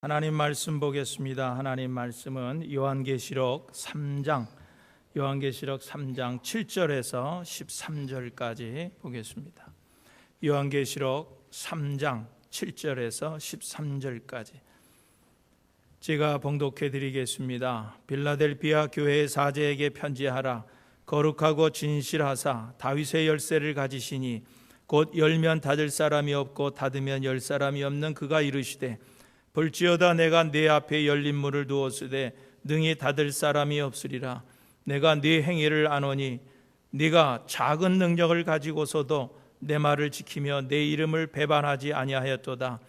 하나님 말씀 보겠습니다. 하나님 말씀은 요한계시록 3장 7절에서 13절까지 보겠습니다. 요한계시록 3장 7절에서 13절까지 제가 봉독해 드리겠습니다. 빌라델비아 교회의 사제에게 편지하라. 거룩하고 진실하사 다윗의 열쇠를 가지시니 곧 열면 닫을 사람이 없고 닫으면 열 사람이 없는 그가 이르시되 볼지어다 내가 네 앞에 열린 문을 두었으되 능히 닫을 사람이 없으리라. 내가 네 행위를 아노니 네가 작은 능력을 가지고서도 내 말을 지키며 내 이름을 배반하지 아니하였도다.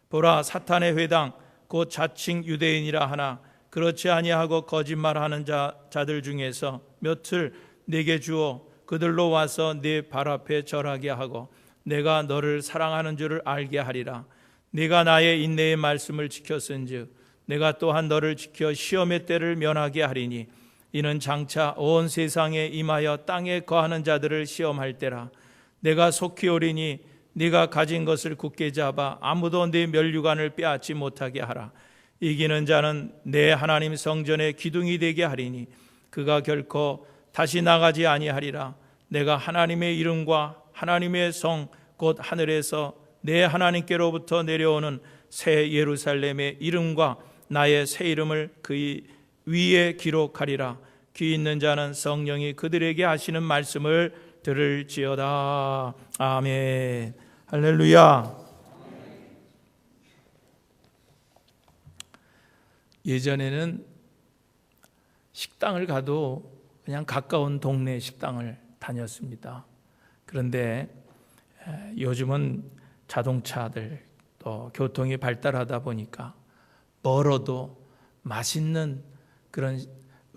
보라, 사탄의 회당 곧 자칭 유대인이라 하나 그렇지 아니하고 거짓말하는 자들 중에서 몇을 내게 주어 그들로 와서 네 발 앞에 절하게 하고 내가 너를 사랑하는 줄을 알게 하리라. 네가 나의 인내의 말씀을 지켰은즉 내가 또한 너를 지켜 시험의 때를 면하게 하리니 이는 장차 온 세상에 임하여 땅에 거하는 자들을 시험할 때라. 내가 속히 오리니 네가 가진 것을 굳게 잡아 아무도 네 면류관을 빼앗지 못하게 하라. 이기는 자는 내 하나님 성전의 기둥이 되게 하리니 그가 결코 다시 나가지 아니하리라. 내가 하나님의 이름과 하나님의 성 곧 하늘에서 내 하나님께로부터 내려오는 새 예루살렘의 이름과 나의 새 이름을 그 위에 기록하리라. 귀 있는 자는 성령이 그들에게 하시는 말씀을 들을지어다. 아멘. 할렐루야. 예전에는 식당을 가도 그냥 가까운 동네 식당을 다녔습니다. 그런데 요즘은 자동차들 또 교통이 발달하다 보니까 멀어도 맛있는 그런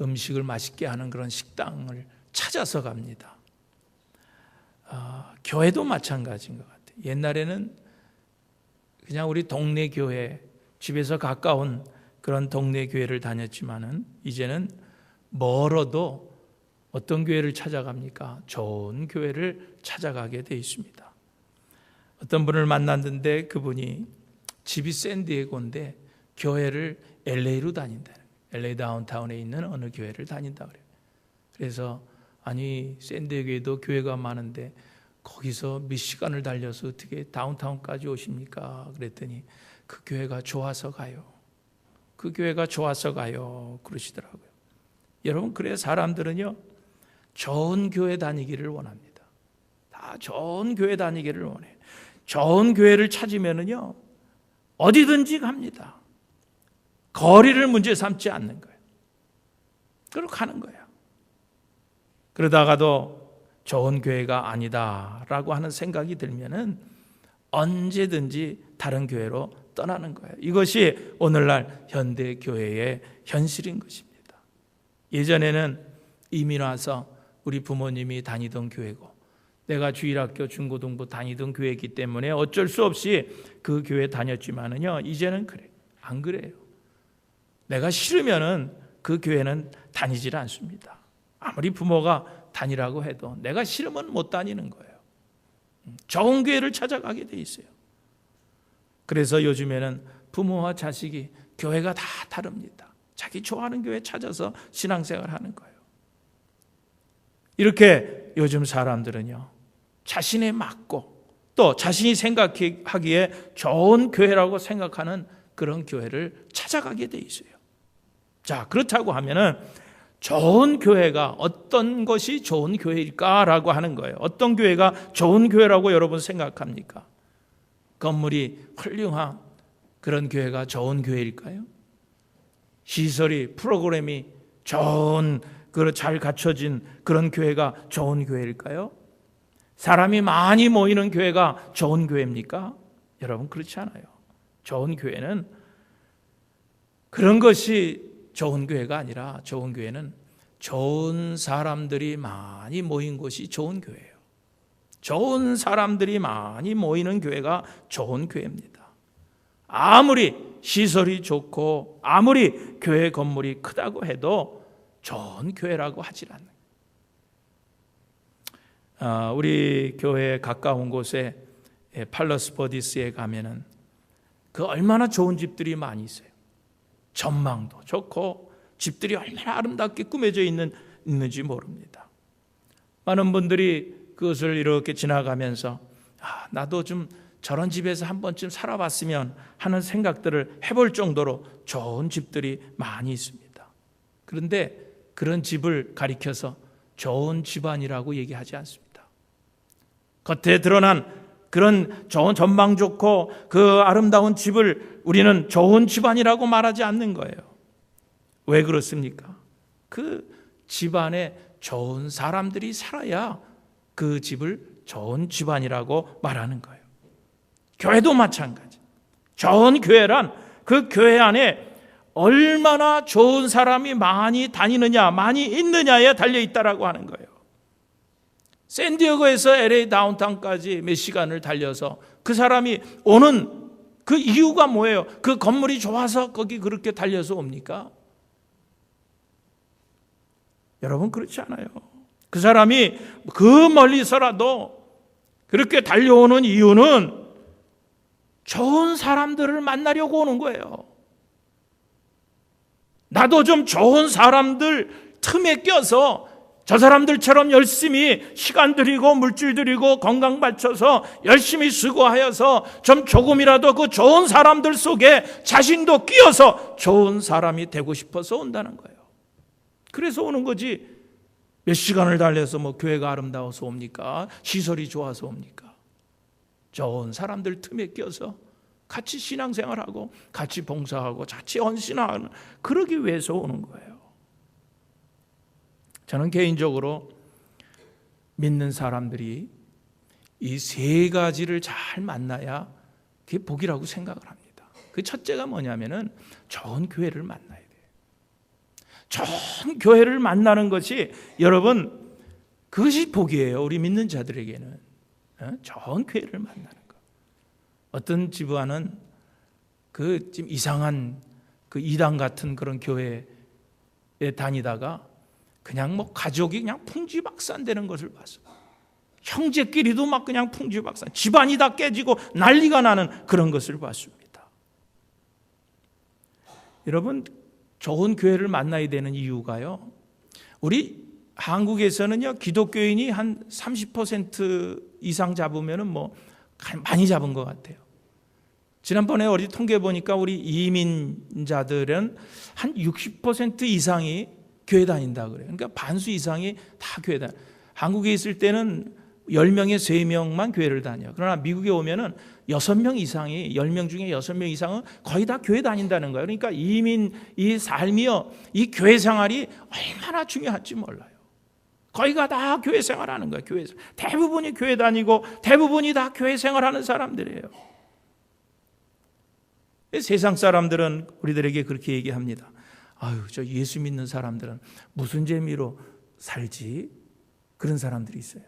음식을 맛있게 하는 그런 식당을 찾아서 갑니다. 교회도 마찬가지인 것 같아요. 옛날에는 그냥 우리 동네 교회, 집에서 가까운 그런 동네 교회를 다녔지만은 이제는 멀어도 어떤 교회를 찾아갑니까? 좋은 교회를 찾아가게 돼 있습니다. 어떤 분을 만났는데 그분이 집이 샌디에고인데 교회를 LA로 다닌다. LA 다운타운에 있는 어느 교회를 다닌다 그래요. 그래서 아니 샌디에고에도 교회가 많은데 거기서 몇 시간을 달려서 어떻게 다운타운까지 오십니까? 그랬더니 그 교회가 좋아서 가요. 그 교회가 좋아서 가요. 그러시더라고요. 여러분, 그래 사람들은요 좋은 교회 다니기를 원합니다. 다 좋은 교회 다니기를 원해요. 좋은 교회를 찾으면은요 어디든지 갑니다. 거리를 문제 삼지 않는 거예요. 그렇게 가는 거예요. 그러다가도 좋은 교회가 아니다라고 하는 생각이 들면은 언제든지 다른 교회로 떠나는 거예요. 이것이 오늘날 현대 교회의 현실인 것입니다. 예전에는 이민 와서 우리 부모님이 다니던 교회고 내가 주일학교 중고등부 다니던 교회이기 때문에 어쩔 수 없이 그 교회 다녔지만은요 이제는 그래 안 그래요. 내가 싫으면은 그 교회는 다니질 않습니다. 아무리 부모가 다니라고 해도 내가 싫으면 못 다니는 거예요. 좋은 교회를 찾아가게 돼 있어요. 그래서 요즘에는 부모와 자식이 교회가 다 다릅니다. 자기 좋아하는 교회 찾아서 신앙생활 하는 거예요. 이렇게 요즘 사람들은요 자신에 맞고 또 자신이 생각하기에 좋은 교회라고 생각하는 그런 교회를 찾아가게 돼 있어요. 자, 그렇다고 하면은 좋은 교회가 어떤 것이 좋은 교회일까라고 하는 거예요. 어떤 교회가 좋은 교회라고 여러분 생각합니까? 건물이 훌륭한 그런 교회가 좋은 교회일까요? 시설이 프로그램이 좋은 잘 갖춰진 그런 교회가 좋은 교회일까요? 사람이 많이 모이는 교회가 좋은 교회입니까? 여러분, 그렇지 않아요. 좋은 교회는 그런 것이 좋은 교회가 아니라 좋은 교회는 좋은 사람들이 많이 모인 곳이 좋은 교회예요. 좋은 사람들이 많이 모이는 교회가 좋은 교회입니다. 아무리 시설이 좋고 아무리 교회 건물이 크다고 해도 좋은 교회라고 하질 않아요. 우리 교회 가까운 곳에 팔러스 버디스에 가면은 그 얼마나 좋은 집들이 많이 있어요. 전망도 좋고 집들이 얼마나 아름답게 꾸며져 있는지 모릅니다. 많은 분들이 그것을 이렇게 지나가면서 나도 좀 저런 집에서 한 번쯤 살아봤으면 하는 생각들을 해볼 정도로 좋은 집들이 많이 있습니다. 그런데 그런 집을 가리켜서 좋은 집안이라고 얘기하지 않습니다. 겉에 드러난 그런 좋은 전망 좋고 그 아름다운 집을 우리는 좋은 집안이라고 말하지 않는 거예요. 왜 그렇습니까? 그 집안에 좋은 사람들이 살아야 그 집을 좋은 집안이라고 말하는 거예요. 교회도 마찬가지. 좋은 교회란 그 교회 안에 얼마나 좋은 사람이 많이 다니느냐, 많이 있느냐에 달려있다라고 하는 거예요. 샌디에고에서 LA 다운타운까지 몇 시간을 달려서 그 사람이 오는 그 이유가 뭐예요? 그 건물이 좋아서 거기 그렇게 달려서 옵니까? 여러분, 그렇지 않아요. 그 사람이 그 멀리서라도 그렇게 달려오는 이유는 좋은 사람들을 만나려고 오는 거예요. 나도 좀 좋은 사람들 틈에 껴서 저 사람들처럼 열심히 시간 들이고 물질 들이고 건강 바쳐서 열심히 수고하여서 좀 조금이라도 그 좋은 사람들 속에 자신도 끼어서 좋은 사람이 되고 싶어서 온다는 거예요. 그래서 오는 거지. 몇 시간을 달려서 뭐 교회가 아름다워서 옵니까? 시설이 좋아서 옵니까? 좋은 사람들 틈에 껴서 같이 신앙생활하고 같이 봉사하고 같이 헌신하는, 그러기 위해서 오는 거예요. 저는 개인적으로 믿는 사람들이 이 세 가지를 잘 만나야 그게 복이라고 생각을 합니다. 그 첫째가 뭐냐면은 좋은 교회를 만나야 돼요. 좋은 교회를 만나는 것이, 여러분, 그것이 복이에요. 우리 믿는 자들에게는. 좋은 교회를 만나는 것. 어떤 집안은 그 좀 이상한 그 이단 같은 그런 교회에 다니다가 그냥 뭐 가족이 그냥 풍지박산되는 것을 봤어요. 형제끼리도 막 그냥 풍지박산, 집안이 다 깨지고 난리가 나는 그런 것을 봤습니다. 여러분, 좋은 교회를 만나야 되는 이유가요, 우리 한국에서는요, 기독교인이 한 30% 이상 잡으면은 뭐 많이 잡은 것 같아요. 지난번에 어디 통계 보니까 우리 이민자들은 한 60% 이상이 교회 다닌다 그래요. 그러니까 반수 이상이 다 교회 다녀요. 한국에 있을 때는 10명에 3명만 교회를 다녀요. 그러나 미국에 오면은 6명 이상이, 10명 중에 6명 이상은 거의 다 교회 다닌다는 거예요. 그러니까 이민, 이 삶이요, 이 교회 생활이 얼마나 중요할지 몰라요. 거의가 다 교회 생활하는 거예요. 교회 대부분이 교회 다니고 대부분이 다 교회 생활하는 사람들이에요. 세상 사람들은 우리들에게 그렇게 얘기합니다. 아유, 저 예수 믿는 사람들은 무슨 재미로 살지? 그런 사람들이 있어요.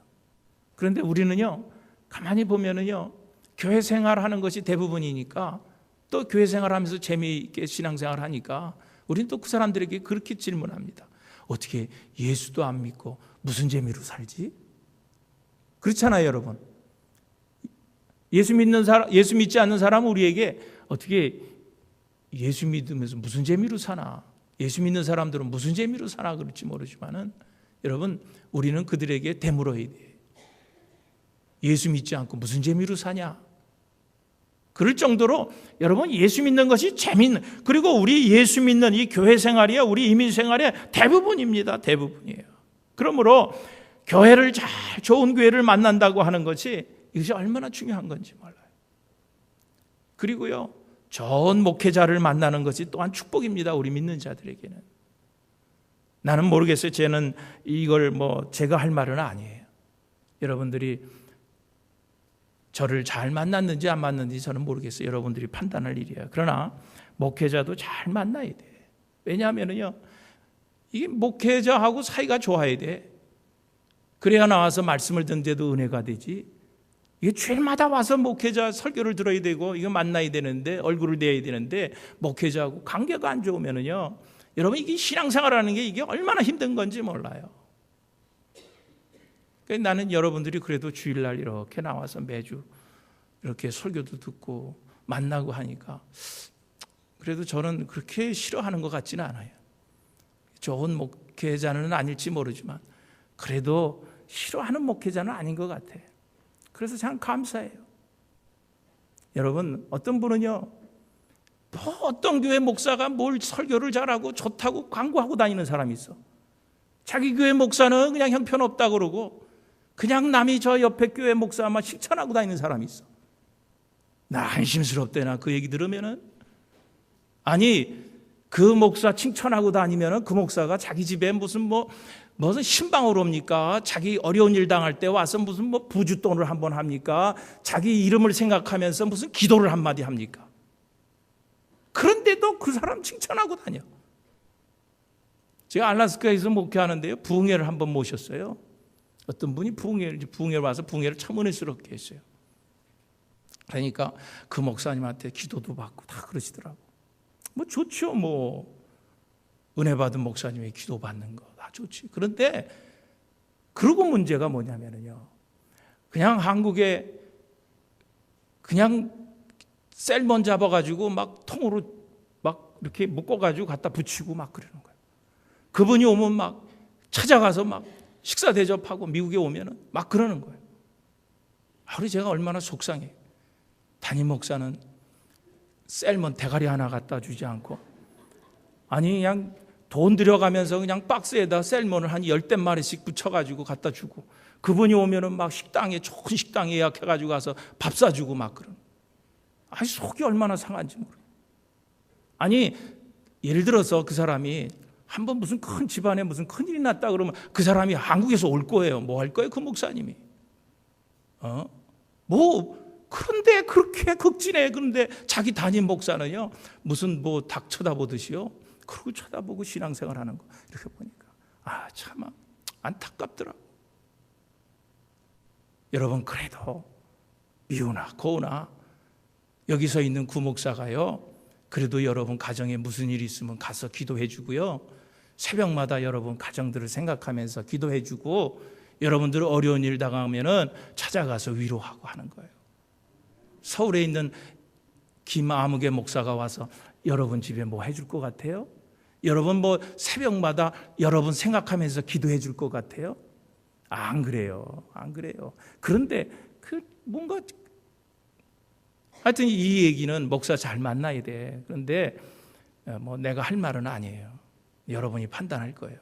그런데 우리는요, 가만히 보면은요, 교회 생활하는 것이 대부분이니까, 또 교회 생활하면서 재미있게 신앙생활 하니까 우리는 또 그 사람들에게 그렇게 질문합니다. 어떻게 예수도 안 믿고 무슨 재미로 살지? 그렇잖아요, 여러분. 예수 믿지 않는 사람은 우리에게 어떻게 예수 믿으면서 무슨 재미로 사나? 예수 믿는 사람들은 무슨 재미로 사나 그럴지 모르지만은, 여러분, 우리는 그들에게 되물어야 돼. 예수 믿지 않고 무슨 재미로 사냐? 그럴 정도로 여러분, 예수 믿는 것이 재밌는, 그리고 우리 예수 믿는 이 교회 생활이야, 우리 이민 생활의 대부분입니다. 대부분이에요. 그러므로 교회를 좋은 교회를 만난다고 하는 것이, 이것이 얼마나 중요한 건지 몰라요. 그리고요, 좋은 목회자를 만나는 것이 또한 축복입니다. 우리 믿는 자들에게는. 나는 모르겠어요. 쟤는 이걸 뭐 제가 할 말은 아니에요. 여러분들이 저를 잘 만났는지 안 만났는지 저는 모르겠어요. 여러분들이 판단할 일이에요. 그러나 목회자도 잘 만나야 돼. 왜냐하면요, 이게 목회자하고 사이가 좋아야 돼. 그래야 나와서 말씀을 듣는데도 은혜가 되지. 이게 주일마다 와서 목회자 설교를 들어야 되고 이거 만나야 되는데, 얼굴을 내야 되는데 목회자하고 관계가 안 좋으면은요, 여러분, 이게 신앙생활하는 게 이게 얼마나 힘든 건지 몰라요. 그러니까 나는 여러분들이 그래도 주일날 이렇게 나와서 매주 이렇게 설교도 듣고 만나고 하니까 그래도 저는 그렇게 싫어하는 것 같지는 않아요. 좋은 목회자는 아닐지 모르지만 그래도 싫어하는 목회자는 아닌 것 같아요. 그래서 참 감사해요. 여러분, 어떤 분은요, 뭐 어떤 교회 목사가 뭘 설교를 잘하고 좋다고 광고하고 다니는 사람이 있어. 자기 교회 목사는 그냥 형편없다 그러고 그냥 남이 저 옆에 교회 목사만 칭찬하고 다니는 사람이 있어. 나 안심스럽대나 그 얘기 들으면은. 아니, 그 목사 칭찬하고 다니면은 그 목사가 자기 집에 무슨 신방을 옵니까? 자기 어려운 일 당할 때 와서 무슨 부주돈을 한번 합니까? 자기 이름을 생각하면서 무슨 기도를 한마디 합니까? 그런데도 그 사람 칭찬하고 다녀. 제가 알라스카에서 목회하는데요, 부흥회를 한번 모셨어요. 어떤 분이 부흥회를 와서 부흥회를 참 은혜스럽게 했어요. 그러니까 그 목사님한테 기도도 받고 다 그러시더라고. 좋죠. 은혜 받은 목사님의 기도 받는 거 다 좋지. 그런데 그러고 문제가 뭐냐면요, 그냥 한국에 그냥 셀몬 잡아가지고 막 통으로 막 이렇게 묶어가지고 갖다 붙이고 막 그러는 거예요. 그분이 오면 막 찾아가서 막 식사 대접하고 미국에 오면은 막 그러는 거예요. 그래서 제가 얼마나 속상해요. 담임 목사는 셀몬 대가리 하나 갖다 주지 않고, 아니 그냥 돈 들여가면서 그냥 박스에다 셀몬을 한 10마리씩 붙여가지고 갖다 주고, 그분이 오면은 막 식당에, 좋은 식당에 예약해가지고 가서 밥 사주고 막 그런. 아니 속이 얼마나 상한지 모르겠어요. 아니 예를 들어서 그 사람이 한번 무슨 큰 집안에 무슨 큰일이 났다 그러면 그 사람이 한국에서 올 거예요. 뭐 할 거예요 그 목사님이? 그런데 그렇게 극진해. 그런데 자기 담임 목사는요, 무슨 닭 쳐다보듯이요, 그러고 쳐다보고 신앙생활 하는 거 이렇게 보니까 참 안타깝더라고. 여러분, 그래도 미우나 고우나 여기 서 있는 구목사가요, 그래도 여러분 가정에 무슨 일이 있으면 가서 기도해 주고요, 새벽마다 여러분 가정들을 생각하면서 기도해 주고, 여러분들 어려운 일 당하면은 찾아가서 위로하고 하는 거예요. 서울에 있는 김아무개 목사가 와서 여러분 집에 뭐 해줄 것 같아요? 여러분 새벽마다 여러분 생각하면서 기도해 줄 것 같아요? 안 그래요. 안 그래요. 그런데 뭔가 하여튼 이 얘기는 목사 잘 만나야 돼. 그런데 내가 할 말은 아니에요. 여러분이 판단할 거예요.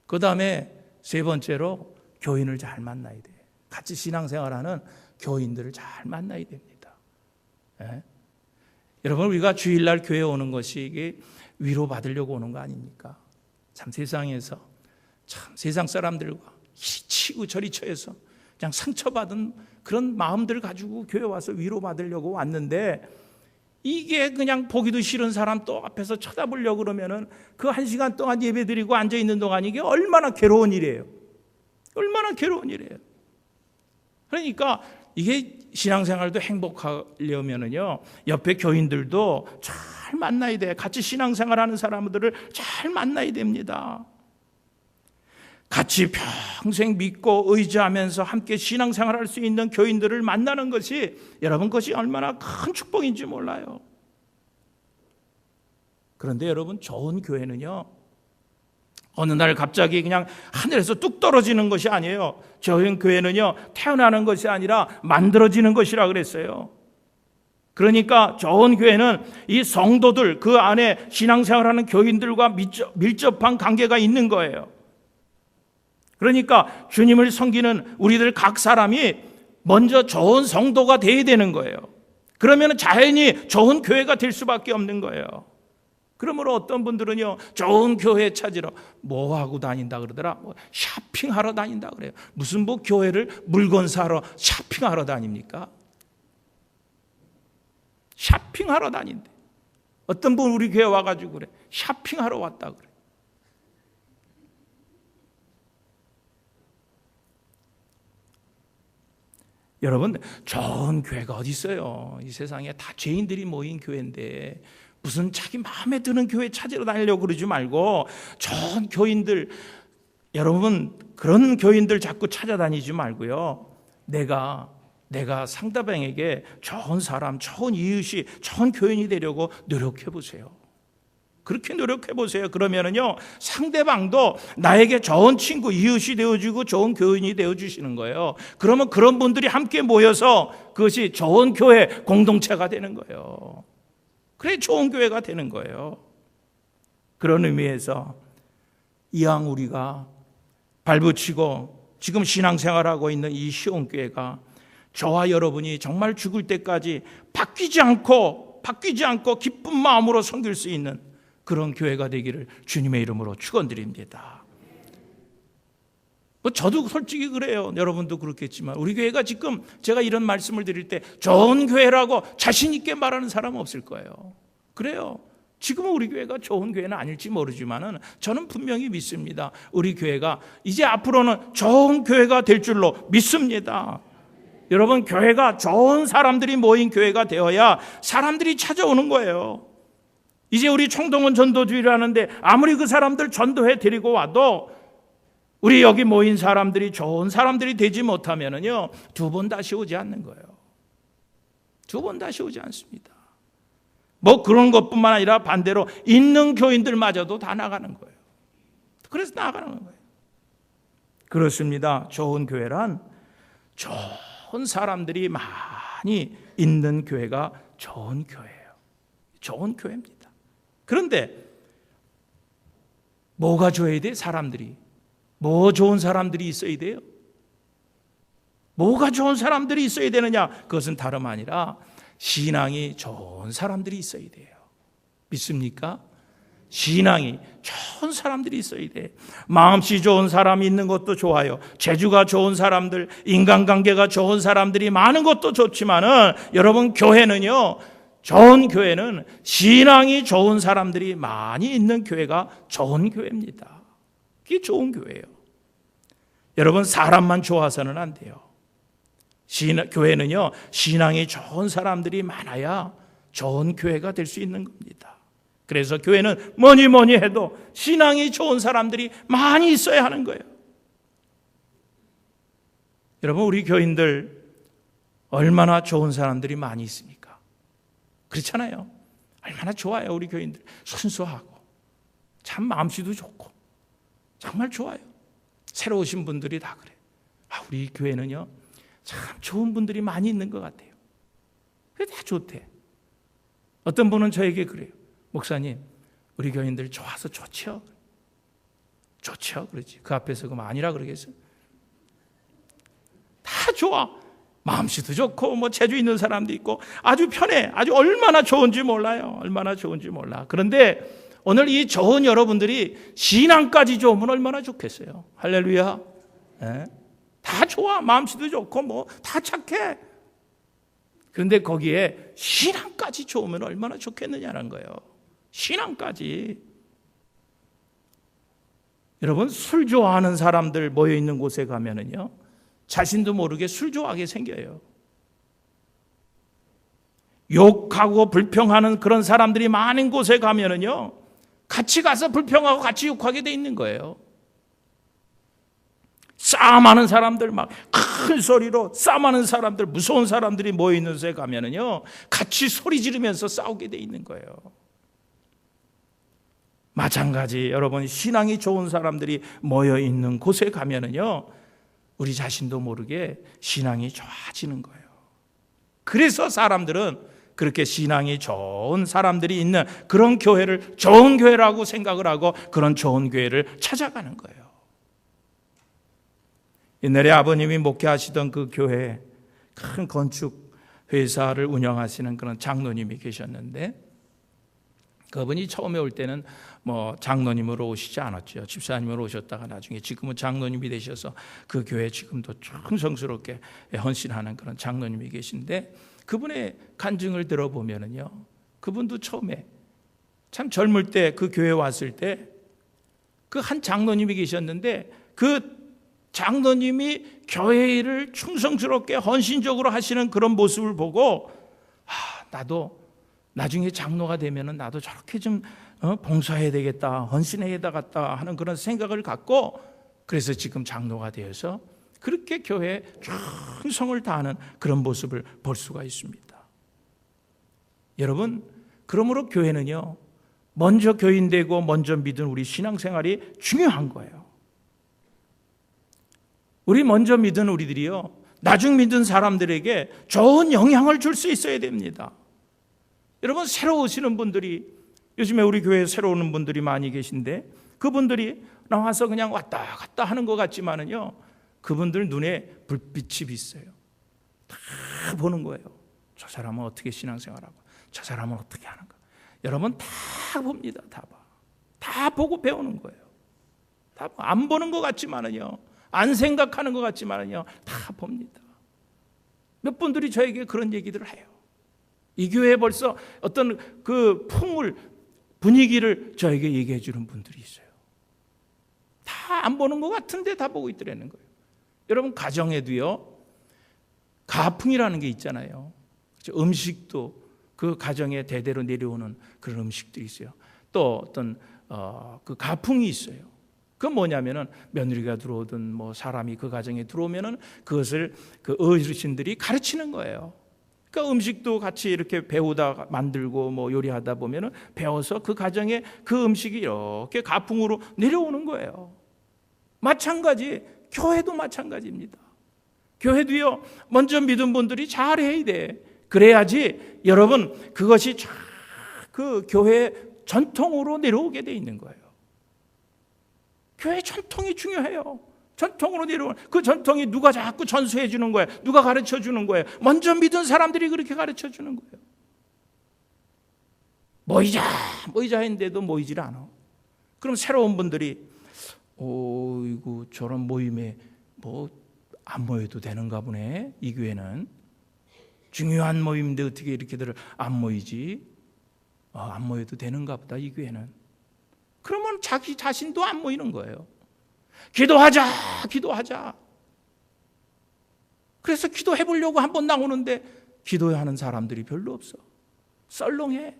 그 다음에 세 번째로 교인을 잘 만나야 돼. 같이 신앙생활하는 교인들을 잘 만나야 됩니다. 예? 여러분, 우리가 주일날 교회 오는 것이 이게 위로 받으려고 오는 거 아닙니까? 참 세상에서 참 세상 사람들과 치고 저리 쳐서 그냥 상처받은 그런 마음들을 가지고 교회 와서 위로 받으려고 왔는데, 이게 그냥 보기도 싫은 사람 또 앞에서 쳐다보려고 그러면은 그 1시간 동안 예배 드리고 앉아 있는 동안 이게 얼마나 괴로운 일이에요. 얼마나 괴로운 일이에요. 그러니까 이게 신앙생활도 행복하려면은요, 옆에 교인들도 잘 만나야 돼. 같이 신앙생활하는 사람들을 잘 만나야 됩니다. 같이 평생 믿고 의지하면서 함께 신앙생활할 수 있는 교인들을 만나는 것이, 여러분, 그것이 얼마나 큰 축복인지 몰라요. 그런데 여러분, 좋은 교회는요, 어느 날 갑자기 그냥 하늘에서 뚝 떨어지는 것이 아니에요. 좋은 교회는요, 태어나는 것이 아니라 만들어지는 것이라 그랬어요. 그러니까 좋은 교회는 이 성도들, 그 안에 신앙생활하는 교인들과 밀접한 관계가 있는 거예요. 그러니까 주님을 섬기는 우리들 각 사람이 먼저 좋은 성도가 돼야 되는 거예요. 그러면 자연히 좋은 교회가 될 수밖에 없는 거예요. 그러므로 어떤 분들은요, 좋은 교회 찾으러 뭐 하고 다닌다 그러더라? 쇼핑하러 다닌다 그래요. 무슨 교회를 물건 사러 쇼핑하러 다닙니까? 쇼핑하러 다닌대. 어떤 분 우리 교회 와가지고 그래, 쇼핑하러 왔다 그래. 여러분, 좋은 교회가 어디 있어요? 이 세상에 다 죄인들이 모인 교회인데 무슨 자기 마음에 드는 교회 찾으러 다니려고 그러지 말고 좋은 교인들, 여러분 그런 교인들 자꾸 찾아다니지 말고요, 내가 내가 상대방에게 좋은 사람, 좋은 이웃이, 좋은 교인이 되려고 노력해 보세요. 그렇게 노력해 보세요. 그러면은요, 상대방도 나에게 좋은 친구, 이웃이 되어주고 좋은 교인이 되어주시는 거예요. 그러면 그런 분들이 함께 모여서 그것이 좋은 교회 공동체가 되는 거예요. 그래, 좋은 교회가 되는 거예요. 그런 의미에서 이왕 우리가 발붙이고 지금 신앙생활하고 있는 이 시온교회가 저와 여러분이 정말 죽을 때까지 바뀌지 않고 기쁜 마음으로 섬길 수 있는 그런 교회가 되기를 주님의 이름으로 축원드립니다. 저도 솔직히 그래요. 여러분도 그렇겠지만 우리 교회가 지금 제가 이런 말씀을 드릴 때 좋은 교회라고 자신 있게 말하는 사람은 없을 거예요. 그래요. 지금은 우리 교회가 좋은 교회는 아닐지 모르지만은 저는 분명히 믿습니다. 우리 교회가 이제 앞으로는 좋은 교회가 될 줄로 믿습니다. 여러분, 교회가 좋은 사람들이 모인 교회가 되어야 사람들이 찾아오는 거예요. 이제 우리 총동원 전도주의를 하는데 아무리 그 사람들 전도해 드리고 와도 우리 여기 모인 사람들이 좋은 사람들이 되지 못하면은요, 두 번 다시 오지 않는 거예요. 두 번 다시 오지 않습니다. 그런 것뿐만 아니라 반대로 있는 교인들마저도 다 나가는 거예요. 그래서 나가는 거예요. 그렇습니다. 좋은 교회란 좋은 사람들이 많이 있는 교회가 좋은 교회예요. 좋은 교회입니다. 그런데 뭐가 좋아야 돼? 사람들이. 뭐 좋은 사람들이 있어야 돼요? 뭐가 좋은 사람들이 있어야 되느냐? 그것은 다름 아니라 신앙이 좋은 사람들이 있어야 돼요. 믿습니까? 신앙이 좋은 사람들이 있어야 돼. 마음씨 좋은 사람이 있는 것도 좋아요. 재주가 좋은 사람들, 인간관계가 좋은 사람들이 많은 것도 좋지만은 여러분, 교회는요, 좋은 교회는 신앙이 좋은 사람들이 많이 있는 교회가 좋은 교회입니다. 그게 좋은 교회예요. 여러분, 사람만 좋아서는 안 돼요. 교회는요, 신앙이 좋은 사람들이 많아야 좋은 교회가 될 수 있는 겁니다. 그래서 교회는 뭐니 해도 신앙이 좋은 사람들이 많이 있어야 하는 거예요. 여러분, 우리 교인들 얼마나 좋은 사람들이 많이 있습니까? 그렇잖아요. 얼마나 좋아요. 우리 교인들 순수하고 참 마음씨도 좋고 정말 좋아요. 새로 오신 분들이 다 그래요. 우리 교회는요, 참 좋은 분들이 많이 있는 것 같아요. 그게 다 좋대. 어떤 분은 저에게 그래요. 목사님, 우리 교인들 좋아서 좋죠? 좋죠? 그러지. 그 앞에서 그럼 아니라 그러겠어요? 다 좋아. 마음씨도 좋고 재주 있는 사람도 있고 아주 편해. 아주 얼마나 좋은지 몰라요. 얼마나 좋은지 몰라. 그런데 오늘 이 좋은 여러분들이 신앙까지 좋으면 얼마나 좋겠어요. 할렐루야. 네? 다 좋아. 마음씨도 좋고 다 착해. 그런데 거기에 신앙까지 좋으면 얼마나 좋겠느냐는 거예요. 신앙까지. 여러분, 술 좋아하는 사람들 모여 있는 곳에 가면은요, 자신도 모르게 술 좋아하게 생겨요. 욕하고 불평하는 그런 사람들이 많은 곳에 가면은요, 같이 가서 불평하고 같이 욕하게 돼 있는 거예요. 싸움하는 사람들, 막 큰 소리로 싸움하는 사람들, 무서운 사람들이 모여 있는 곳에 가면은요, 같이 소리 지르면서 싸우게 돼 있는 거예요. 마찬가지, 여러분, 신앙이 좋은 사람들이 모여 있는 곳에 가면은요, 우리 자신도 모르게 신앙이 좋아지는 거예요. 그래서 사람들은 그렇게 신앙이 좋은 사람들이 있는 그런 교회를 좋은 교회라고 생각을 하고 그런 좋은 교회를 찾아가는 거예요. 옛날에 아버님이 목회하시던 그 교회에 큰 건축 회사를 운영하시는 그런 장로님이 계셨는데, 그분이 처음에 올 때는 장로님으로 오시지 않았죠. 집사님으로 오셨다가 나중에 지금은 장로님이 되셔서 그 교회 지금도 충성스럽게 헌신하는 그런 장로님이 계신데, 그분의 간증을 들어보면은요, 그분도 처음에 참 젊을 때 그 교회 왔을 때 그 한 장로님이 계셨는데, 그 장로님이 교회 일을 충성스럽게 헌신적으로 하시는 그런 모습을 보고, 나도 나중에 장로가 되면은 나도 저렇게 좀 봉사해야 되겠다, 헌신해야 되겠다 하는 그런 생각을 갖고, 그래서 지금 장로가 되어서 그렇게 교회에 충성을 다하는 그런 모습을 볼 수가 있습니다. 여러분, 그러므로 교회는요, 먼저 교인되고 먼저 믿은 우리 신앙생활이 중요한 거예요. 우리 먼저 믿은 우리들이요, 나중 믿은 사람들에게 좋은 영향을 줄 수 있어야 됩니다. 여러분, 새로 오시는 분들이, 요즘에 우리 교회에 새로 오는 분들이 많이 계신데, 그분들이 나와서 그냥 왔다 갔다 하는 것 같지만은요, 그분들 눈에 불빛이 비쳐요. 다 보는 거예요. 저 사람은 어떻게 신앙생활하고, 저 사람은 어떻게 하는가. 여러분, 다 봅니다. 다 봐. 다 보고 배우는 거예요. 다 안 보는 것 같지만은요, 안 생각하는 것 같지만은요, 다 봅니다. 몇 분들이 저에게 그런 얘기들을 해요. 이 교회에 벌써 어떤 그 풍물, 분위기를 저에게 얘기해 주는 분들이 있어요. 다 안 보는 것 같은데 다 보고 있더라는 거예요. 여러분, 가정에도요, 가풍이라는 게 있잖아요. 음식도 그 가정에 대대로 내려오는 그런 음식들이 있어요. 또 어떤 그 가풍이 있어요. 그건 뭐냐면은 며느리가 들어오든 뭐 사람이 그 가정에 들어오면은 그것을 그 어르신들이 가르치는 거예요. 그러니까 음식도 같이 이렇게 배우다 만들고 뭐 요리하다 보면은 배워서 그 가정에 그 음식이 이렇게 가풍으로 내려오는 거예요. 마찬가지, 교회도 마찬가지입니다. 교회도요, 먼저 믿은 분들이 잘해야 돼. 그래야지 여러분, 그것이 그 교회의 전통으로 내려오게 돼 있는 거예요. 교회 전통이 중요해요. 전통으로 내려오는 그 전통이 누가 자꾸 전수해 주는 거예요? 누가 가르쳐 주는 거예요? 먼저 믿은 사람들이 그렇게 가르쳐 주는 거예요. 모이자 했는데도 모이질 않아. 그럼 새로운 분들이 이거 저런 모임에 뭐 안 모여도 되는가 보네. 이 교회는 중요한 모임인데 어떻게 이렇게들 안 모이지? 안 모여도 되는가 보다, 이 교회는. 그러면 자기 자신도 안 모이는 거예요. 기도하자. 그래서 기도해 보려고 한번 나오는데 기도하는 사람들이 별로 없어. 썰렁해.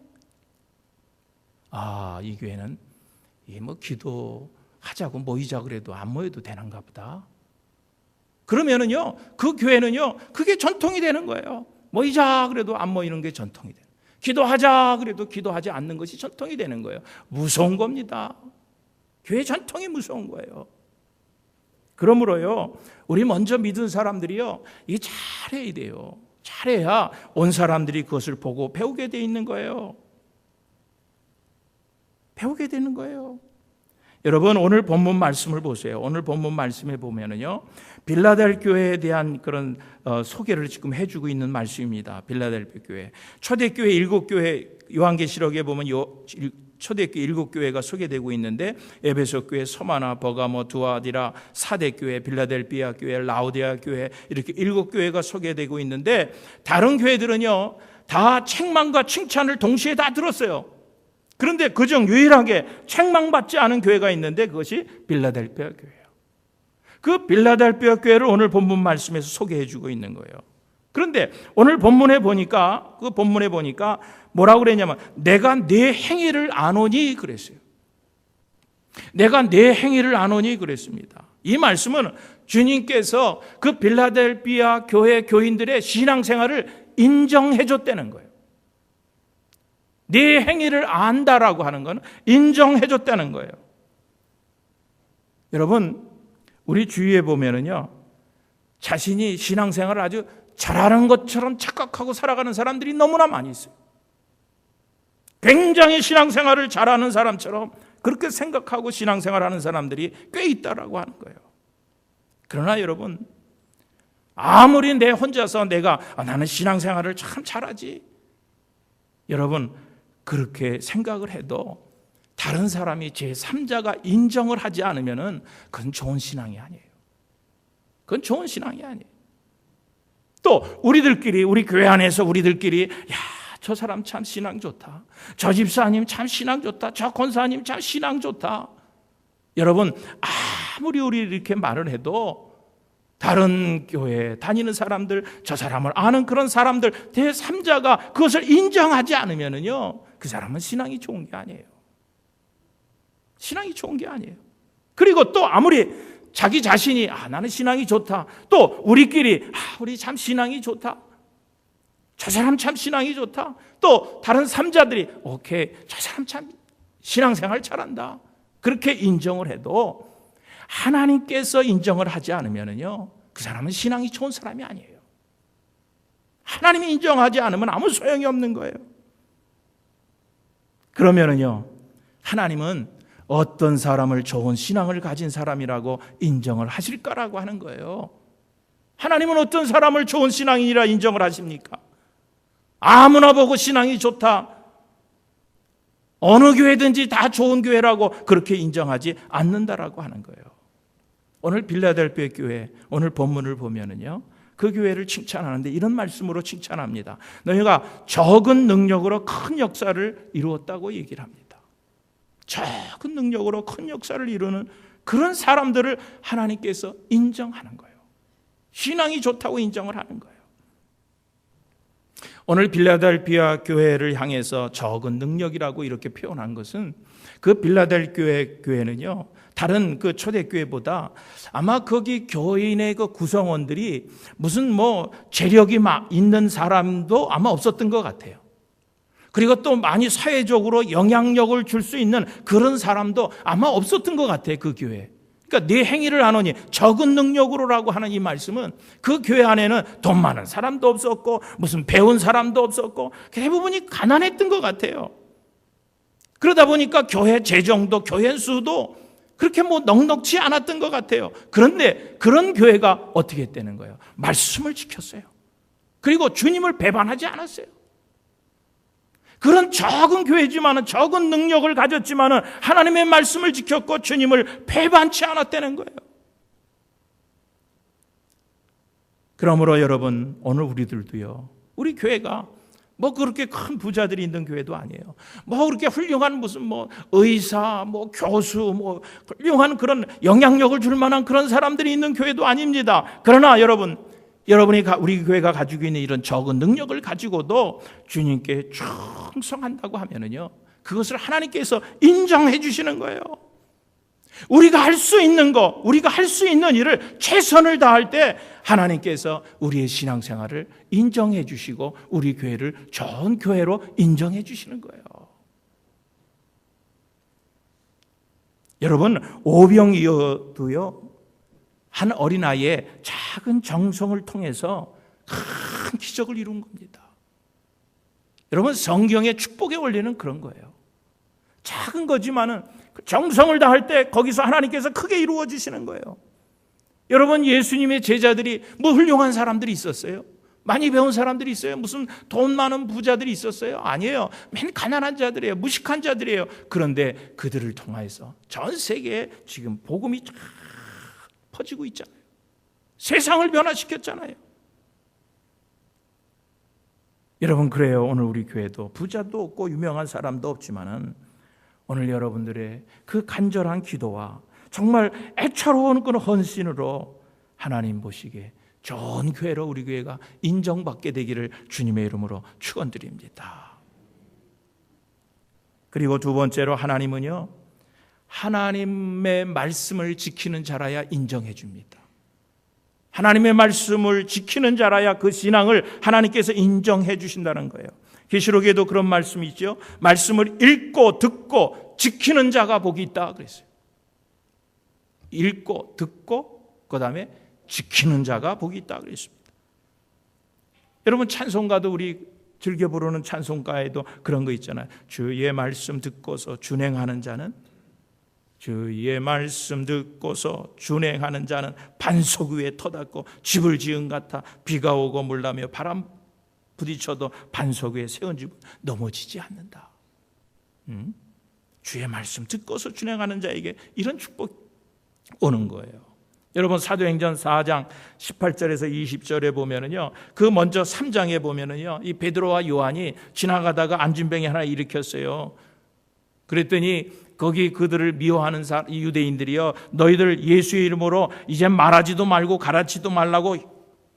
이 교회는 뭐 기도하자고 모이자 그래도 안 모여도 되는가 보다. 그러면은요, 그 교회는요, 그게 전통이 되는 거예요. 모이자 그래도 안 모이는 게 전통이 돼요. 기도하자 그래도 기도하지 않는 것이 전통이 되는 거예요. 무서운 겁니다. 교회 전통이 무서운 거예요. 그러므로요, 우리 먼저 믿은 사람들이요, 이게 잘해야 돼요. 잘해야 온 사람들이 그것을 보고 배우게 돼 있는 거예요. 배우게 되는 거예요. 여러분, 오늘 본문 말씀을 보세요. 오늘 본문 말씀에 보면은요, 빌라델 교회에 대한 그런 소개를 지금 해주고 있는 말씀입니다. 빌라델 교회, 초대교회 7교회, 요한계시록에 보면 초대교회 7교회가 소개되고 있는데, 에베소 교회, 서마나, 버가모, 두아디라, 사대교회, 빌라델비아 교회, 라오디아 교회, 이렇게 7교회가 소개되고 있는데, 다른 교회들은요, 다 책망과 칭찬을 동시에 다 들었어요. 그런데 그중 유일하게 책망받지 않은 교회가 있는데 그것이 빌라델비아 교회예요. 그 빌라델비아 교회를 오늘 본문 말씀에서 소개해 주고 있는 거예요. 그런데 오늘 본문에 보니까 뭐라고 그랬냐면, 내가 네 행위를 아노니 그랬어요. 내가 네 행위를 아노니 그랬습니다. 이 말씀은 주님께서 그 빌라델비아 교회 교인들의 신앙생활을 인정해 줬다는 거예요. 네 행위를 안다라고 하는 건 인정해 줬다는 거예요. 여러분, 우리 주위에 보면은요, 자신이 신앙생활을 아주 잘하는 것처럼 착각하고 살아가는 사람들이 너무나 많이 있어요. 굉장히 신앙생활을 잘하는 사람처럼 그렇게 생각하고 신앙생활하는 사람들이 꽤 있다라고 하는 거예요. 그러나 여러분, 아무리 내 혼자서 나는 신앙생활을 참 잘하지, 여러분, 그렇게 생각을 해도 다른 사람이 제3자가 인정을 하지 않으면은 그건 좋은 신앙이 아니에요. 그건 좋은 신앙이 아니에요. 또 우리 교회 안에서 우리들끼리, 저 사람 참 신앙 좋다, 저 집사님 참 신앙 좋다, 저 권사님 참 신앙 좋다. 여러분, 아무리 우리 이렇게 말을 해도 다른 교회 다니는 사람들, 저 사람을 아는 그런 사람들, 제3자가 그것을 인정하지 않으면은요, 그 사람은 신앙이 좋은 게 아니에요. 신앙이 좋은 게 아니에요. 그리고 또 아무리 자기 자신이 나는 신앙이 좋다. 또 우리끼리 우리 참 신앙이 좋다. 저 사람 참 신앙이 좋다. 또 다른 삼자들이 오케이, 저 사람 참 신앙생활 잘한다. 그렇게 인정을 해도 하나님께서 인정을 하지 않으면요, 그 사람은 신앙이 좋은 사람이 아니에요. 하나님이 인정하지 않으면 아무 소용이 없는 거예요. 그러면은요, 하나님은 어떤 사람을 좋은 신앙을 가진 사람이라고 인정을 하실까라고 하는 거예요. 하나님은 어떤 사람을 좋은 신앙이라 인정을 하십니까? 아무나 보고 신앙이 좋다, 어느 교회든지 다 좋은 교회라고 그렇게 인정하지 않는다라고 하는 거예요. 오늘 빌라델피아 교회, 오늘 본문을 보면은요, 그 교회를 칭찬하는데 이런 말씀으로 칭찬합니다. 너희가 적은 능력으로 큰 역사를 이루었다고 얘기를 합니다. 적은 능력으로 큰 역사를 이루는 그런 사람들을 하나님께서 인정하는 거예요. 신앙이 좋다고 인정을 하는 거예요. 오늘 빌라델피아 교회를 향해서 적은 능력이라고 이렇게 표현한 것은, 그 빌라델피아 교회는요, 다른 그 초대교회보다 아마 거기 교인의 그 구성원들이 무슨 재력이 막 있는 사람도 아마 없었던 것 같아요. 그리고 또 많이 사회적으로 영향력을 줄 수 있는 그런 사람도 아마 없었던 것 같아요, 그 교회. 그러니까 네 행위를 하노니 적은 능력으로라고 하는 이 말씀은, 그 교회 안에는 돈 많은 사람도 없었고 무슨 배운 사람도 없었고 대부분이 가난했던 것 같아요. 그러다 보니까 교회 재정도 교회 수도 그렇게 넉넉지 않았던 것 같아요. 그런데 그런 교회가 어떻게 했다는 거예요? 말씀을 지켰어요. 그리고 주님을 배반하지 않았어요. 그런 적은 교회지만은, 적은 능력을 가졌지만은 하나님의 말씀을 지켰고 주님을 배반치 않았다는 거예요. 그러므로 여러분, 오늘 우리들도요, 우리 교회가 그렇게 큰 부자들이 있는 교회도 아니에요. 그렇게 훌륭한 무슨 의사, 교수, 훌륭한 그런 영향력을 줄 만한 그런 사람들이 있는 교회도 아닙니다. 그러나 여러분이 우리 교회가 가지고 있는 이런 적은 능력을 가지고도 주님께 충성한다고 하면은요, 그것을 하나님께서 인정해 주시는 거예요. 우리가 할 수 있는 거, 우리가 할 수 있는 일을 최선을 다할 때 하나님께서 우리의 신앙생활을 인정해 주시고 우리 교회를 좋은 교회로 인정해 주시는 거예요. 여러분, 오병이어도요, 한 어린아이의 작은 정성을 통해서 큰 기적을 이룬 겁니다. 여러분, 성경의 축복의 원리는 그런 거예요. 작은 거지만은 정성을 다할 때 거기서 하나님께서 크게 이루어 주시는 거예요. 여러분, 예수님의 제자들이 훌륭한 사람들이 있었어요? 많이 배운 사람들이 있어요? 무슨 돈 많은 부자들이 있었어요? 아니에요. 맨 가난한 자들이에요. 무식한 자들이에요. 그런데 그들을 통해서 전 세계에 지금 복음이 쫙 퍼지고 있잖아요. 세상을 변화시켰잖아요. 여러분, 그래요. 오늘 우리 교회도 부자도 없고 유명한 사람도 없지만은 오늘 여러분들의 그 간절한 기도와 정말 애처로운 그런 헌신으로 하나님 보시기에 좋은 교회로 우리 교회가 인정받게 되기를 주님의 이름으로 축원드립니다. 그리고 두 번째로, 하나님은요, 하나님의 말씀을 지키는 자라야 인정해 줍니다. 하나님의 말씀을 지키는 자라야 그 신앙을 하나님께서 인정해 주신다는 거예요. 계시록에도 그런 말씀이 있죠. 말씀을 읽고 듣고 지키는 자가 복이 있다 그랬어요. 읽고 듣고 그다음에 지키는 자가 복이 있다 그랬습니다. 여러분, 찬송가도 우리 즐겨 부르는 찬송가에도 그런 거 있잖아요. 주의 말씀 듣고서 준행하는 자는, 주의 말씀 듣고서 준행하는 자는 반석 위에 터닫고 집을 지은 같아 비가 오고 물나며 바람 부딪혀도 반석 위에 세운 집은 넘어지지 않는다. 주의 말씀 듣고서 준행하는 자에게 이런 축복 오는 거예요. 여러분, 사도행전 4장 18절에서 20절에 보면은요, 그 먼저 3장에 보면은요, 이 베드로와 요한이 지나가다가 안진병이 하나 일으켰어요. 그랬더니 거기 그들을 미워하는 유대인들이요, 너희들 예수의 이름으로 이제 말하지도 말고 가르치지도 말라고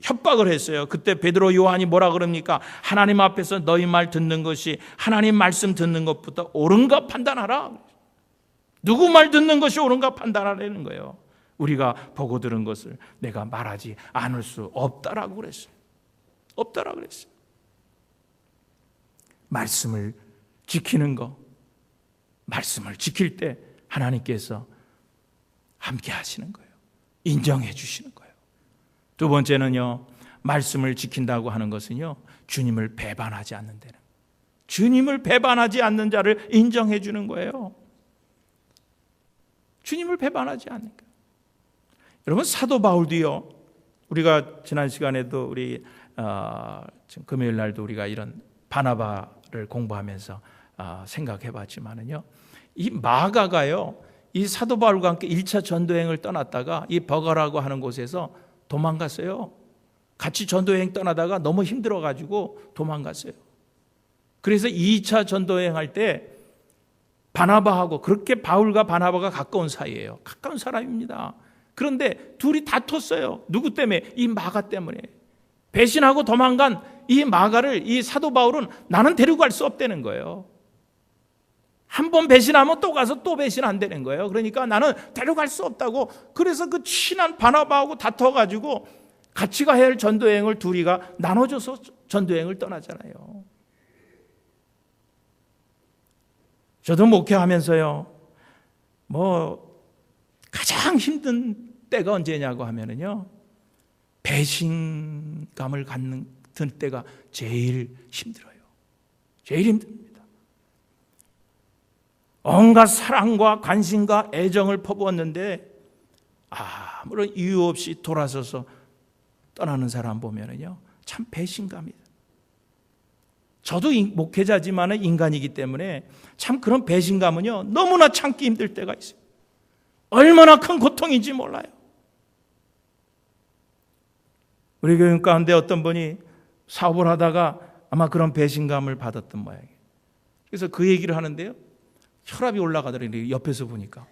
협박을 했어요. 그때 베드로 요한이 뭐라 그럽니까? 하나님 앞에서 너희 말 듣는 것이 하나님 말씀 듣는 것보다 옳은가 판단하라. 누구 말 듣는 것이 옳은가 판단하라는 거예요. 우리가 보고 들은 것을 내가 말하지 않을 수 없다라고 그랬어요. 없다라고 그랬어요. 말씀을 지키는 거, 말씀을 지킬 때 하나님께서 함께 하시는 거예요. 인정해 주시는 거예요. 두 번째는요, 말씀을 지킨다고 하는 것은요, 주님을 배반하지 않는 데는, 주님을 배반하지 않는 자를 인정해 주는 거예요. 주님을 배반하지 않는 거. 여러분, 사도 바울도요, 우리가 지난 시간에도 우리 금요일 날도 우리가 이런 바나바를 공부하면서 생각해 봤지만은요, 이 마가가요, 이 사도 바울과 함께 1차 전도여행을 떠났다가 이 버가라고 하는 곳에서 도망갔어요. 같이 전도여행 떠나다가 너무 힘들어가지고 도망갔어요. 그래서 2차 전도여행 할 때 바나바하고, 그렇게 바울과 바나바가 가까운 사이예요. 가까운 사람입니다. 그런데 둘이 다퉜어요. 누구 때문에? 이 마가 때문에. 배신하고 도망간 이 마가를 이 사도 바울은 나는 데리고 갈 수 없다는 거예요. 한 번 배신하면 또 가서 또 배신 안 되는 거예요. 그러니까 나는 데려갈 수 없다고. 그래서 그 친한 바나바하고 다퉈가지고 같이 가야 할 전도여행을 둘이가 나눠줘서 전도여행을 떠나잖아요. 저도 목회하면서요, 가장 힘든 때가 언제냐고 하면은요, 배신감을 갖는 때가 제일 힘들어요. 제일 힘듭니다. 온갖 사랑과 관심과 애정을 퍼부었는데 아무런 이유 없이 돌아서서 떠나는 사람 보면은요, 참 배신감이다. 저도 목회자지만 인간이기 때문에 참 그런 배신감은요, 너무나 참기 힘들 때가 있어요. 얼마나 큰 고통인지 몰라요. 우리 교인 가운데 어떤 분이 사업을 하다가 아마 그런 배신감을 받았던 모양이에요. 그래서 그 얘기를 하는데요, 혈압이 올라가더라고요. 옆에서 보니까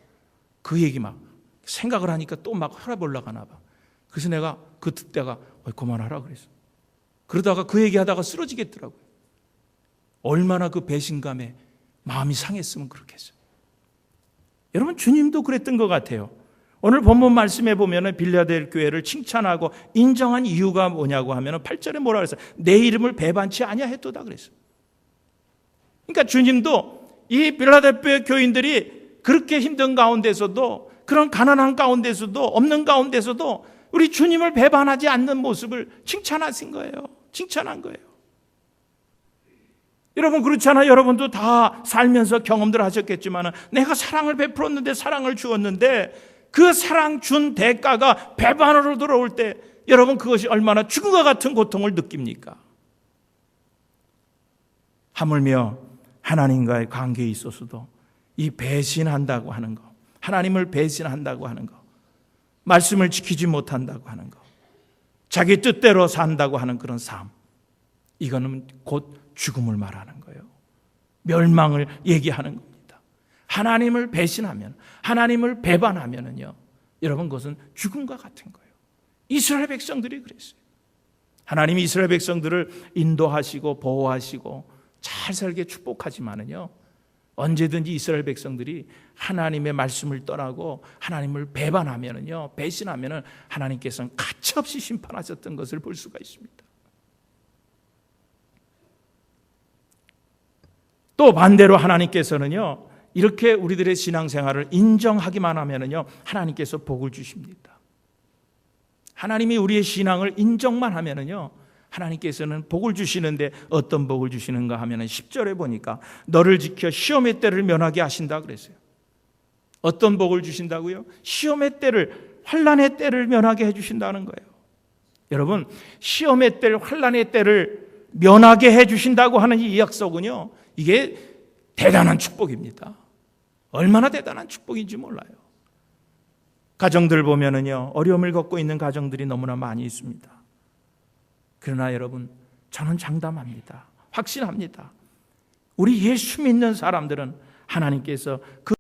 그 얘기 막 생각을 하니까 또 막 혈압이 올라가나 봐. 그래서 내가 그 듣다가 그만하라 그랬어. 그러다가 그 얘기하다가 쓰러지겠더라고요. 얼마나 그 배신감에 마음이 상했으면 그렇겠어요. 여러분, 주님도 그랬던 것 같아요. 오늘 본문 말씀에 보면 빌라델 교회를 칭찬하고 인정한 이유가 뭐냐고 하면 8절에 뭐라 그랬어요? 내 이름을 배반치 아니하였도다 그랬어요. 그러니까 주님도 이 빌라델 교인들이 그렇게 힘든 가운데서도, 그런 가난한 가운데서도, 없는 가운데서도 우리 주님을 배반하지 않는 모습을 칭찬하신 거예요. 칭찬한 거예요. 여러분, 그렇잖아요. 여러분도 다 살면서 경험들 하셨겠지만 내가 사랑을 베풀었는데, 사랑을 주었는데 그 사랑 준 대가가 배반으로 들어올 때 여러분, 그것이 얼마나 죽음과 같은 고통을 느낍니까? 하물며 하나님과의 관계에 있어서도 이 배신한다고 하는 거, 하나님을 배신한다고 하는 거, 말씀을 지키지 못한다고 하는 거, 자기 뜻대로 산다고 하는 그런 삶, 이거는 곧 죽음을 말하는 거예요. 멸망을 얘기하는 겁니다. 하나님을 배신하면, 하나님을 배반하면은요, 여러분, 그것은 죽음과 같은 거예요. 이스라엘 백성들이 그랬어요. 하나님이 이스라엘 백성들을 인도하시고 보호하시고 잘 살게 축복하지만은요, 언제든지 이스라엘 백성들이 하나님의 말씀을 떠나고 하나님을 배반하면은요, 배신하면은 하나님께서는 가차없이 심판하셨던 것을 볼 수가 있습니다. 또 반대로 하나님께서는요, 이렇게 우리들의 신앙생활을 인정하기만 하면은요, 하나님께서 복을 주십니다. 하나님이 우리의 신앙을 인정만 하면은요, 하나님께서는 복을 주시는데 어떤 복을 주시는가 하면은 10절에 보니까 너를 지켜 시험의 때를 면하게 하신다 그랬어요. 어떤 복을 주신다고요? 시험의 때를, 환난의 때를 면하게 해 주신다는 거예요. 여러분, 시험의 때를, 환난의 때를 면하게 해 주신다고 하는 이 약속은요, 이게 대단한 축복입니다. 얼마나 대단한 축복인지 몰라요. 가정들 보면은요, 어려움을 겪고 있는 가정들이 너무나 많이 있습니다. 그러나 여러분, 저는 장담합니다. 확신합니다. 우리 예수 믿는 사람들은 하나님께서 그